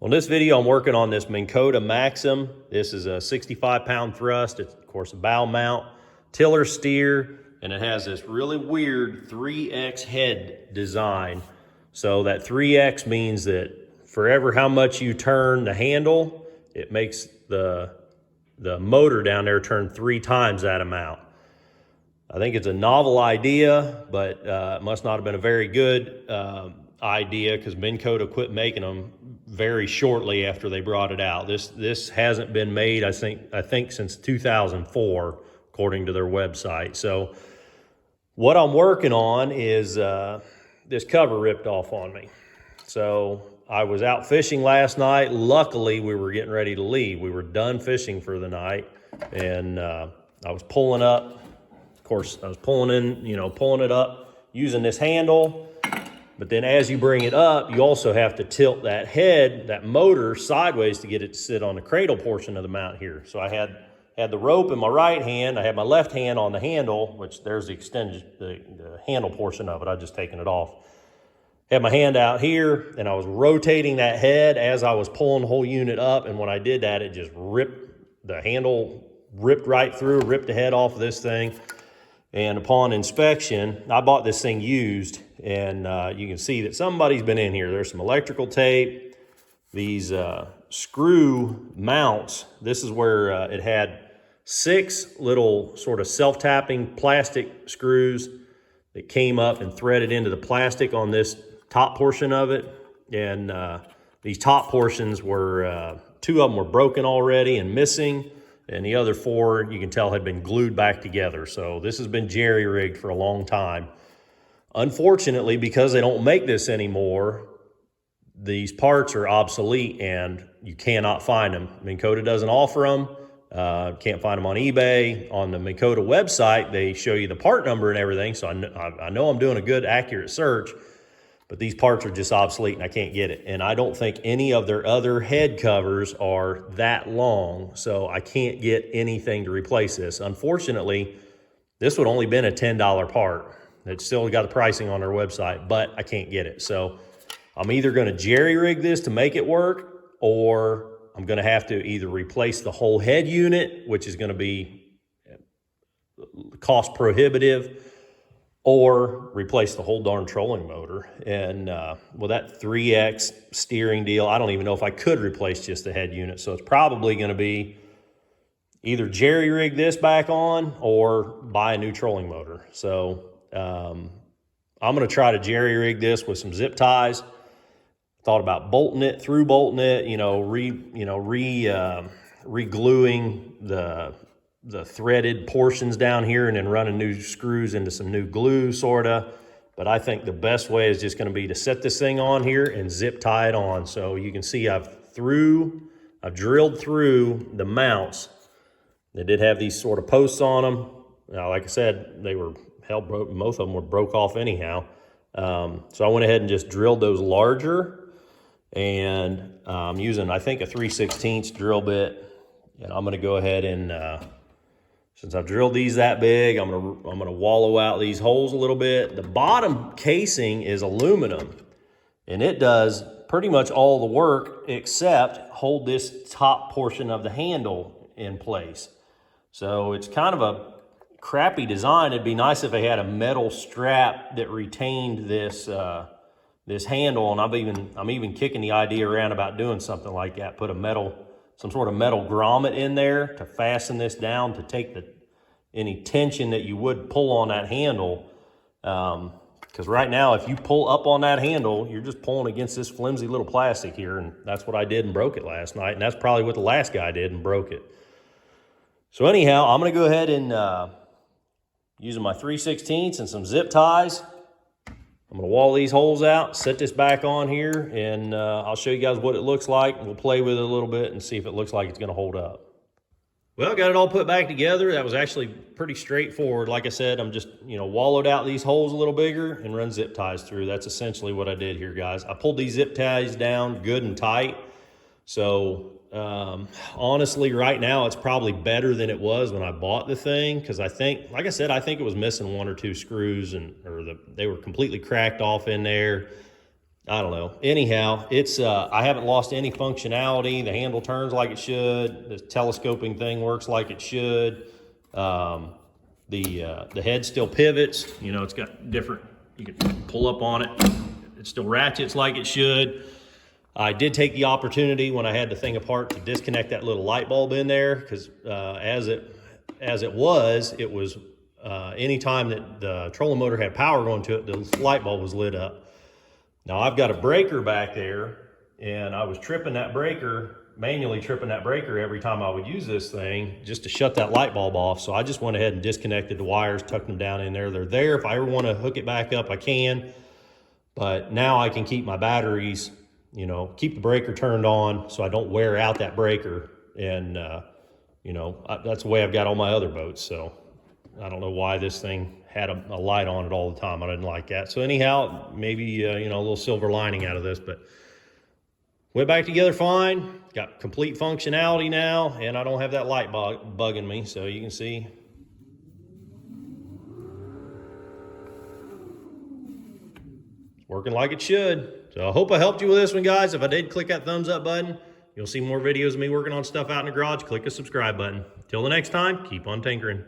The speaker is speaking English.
On this video, I'm working on this Minn Kota Maxim. This is a 65-pound thrust. It's, of course, a bow mount, tiller steer, and it has this really weird 3X head design. So that 3X means that forever how much you turn the handle, it makes the motor down there turn 3 times that amount. I think it's a novel idea, but it must not have been a very good idea, because Minn Kota quit making them very shortly after they brought it out. This hasn't been made, I think since 2004, according to their website. So what I'm working on is this cover ripped off on me. So I was out fishing last night. Luckily, we were getting ready to leave. We were done fishing for the night, and I was pulling up. Of course, I was pulling it up using this handle. But then as you bring it up, you also have to tilt that head, that motor, sideways to get it to sit on the cradle portion of the mount here. So I had the rope in my right hand. I had my left hand on the handle, which there's the handle portion of it. I've just taken it off. Had my hand out here, and I was rotating that head as I was pulling the whole unit up. And when I did that, it just ripped the handle, ripped right through, ripped the head off of this thing. And upon inspection, I bought this thing used, and you can see that somebody's been in here. There's some electrical tape, these screw mounts. This is where it had 6 little sort of self-tapping plastic screws that came up and threaded into the plastic on this top portion of it. And these top portions were, 2 of them were broken already and missing. And the other 4, you can tell, had been glued back together. So this has been jerry-rigged for a long time. Unfortunately, because they don't make this anymore, these parts are obsolete and you cannot find them. Minn Kota doesn't offer them. Can't find them on eBay. On the Minn Kota website, they show you the part number and everything. So I know I'm doing a good, accurate search. But these parts are just obsolete and I can't get it. And I don't think any of their other head covers are that long, so I can't get anything to replace this. Unfortunately, this would only been a $10 part. It's still got the pricing on their website, but I can't get it. So I'm either going to jerry-rig this to make it work, or I'm going to have to either replace the whole head unit, which is going to be cost prohibitive, or replace the whole darn trolling motor. And well, that 3X steering deal, I don't even know if I could replace just the head unit. So it's probably going to be either jerry-rig this back on or buy a new trolling motor. So I'm going to try to jerry-rig this with some zip ties. Thought about bolting it, re-gluing the threaded portions down here and then running new screws into some new glue, sorta. But I think the best way is just going to be to set this thing on here and zip tie it on. So you can see I've drilled through the mounts. They did have these sort of posts on them. Now, like I said, they were broke. Most of them were broke off anyhow. So I went ahead and just drilled those larger, and I'm using, I think, a 3/16 drill bit. And I'm going to go ahead and since I've drilled these that big, I'm gonna wallow out these holes a little bit. The bottom casing is aluminum, and it does pretty much all the work except hold this top portion of the handle in place. So it's kind of a crappy design. It'd be nice if they had a metal strap that retained this this handle, and I'm even kicking the idea around about doing something like that. Put some sort of metal grommet in there to fasten this down, to take any tension that you would pull on that handle. Because right now, if you pull up on that handle, you're just pulling against this flimsy little plastic here, and that's what I did and broke it last night, and that's probably what the last guy did and broke it. So anyhow, I'm going to go ahead and using my 3/16 and some zip ties, I'm going to wall these holes out, set this back on here, and I'll show you guys what it looks like. We'll play with it a little bit and see if it looks like it's going to hold up. Well, got it all put back together. That was actually pretty straightforward. Like I said, I'm just, wallowed out these holes a little bigger and run zip ties through. That's essentially what I did here, guys. I pulled these zip ties down good and tight. So honestly, right now, it's probably better than it was when I bought the thing, because I think, like I said, I think it was missing 1 or 2 screws, they were completely cracked off in there. I don't know. Anyhow, it's I haven't lost any functionality. The handle turns like it should. The telescoping thing works like it should. The head still pivots. You know, it's got different, you can pull up on it. It still ratchets like it should. I did take the opportunity when I had the thing apart to disconnect that little light bulb in there, because as it was anytime that the trolling motor had power going to it, the light bulb was lit up. Now I've got a breaker back there, and I was manually tripping that breaker every time I would use this thing just to shut that light bulb off. So I just went ahead and disconnected the wires, tucked them down in there. They're there. If I ever want to hook it back up, I can. But now I can keep my batteries, you know, keep the breaker turned on so I don't wear out that breaker. And, you know, that's the way I've got all my other boats. So I don't know why this thing had a light on it all the time. I didn't like that. So anyhow, maybe, you know, a little silver lining out of this, but went back together fine. Got complete functionality now, and I don't have that light bugging me. So you can see. It's working like it should. So I hope I helped you with this one, guys. If I did, click that thumbs up button. You'll see more videos of me working on stuff out in the garage. Click the subscribe button. Till the next time, keep on tinkering.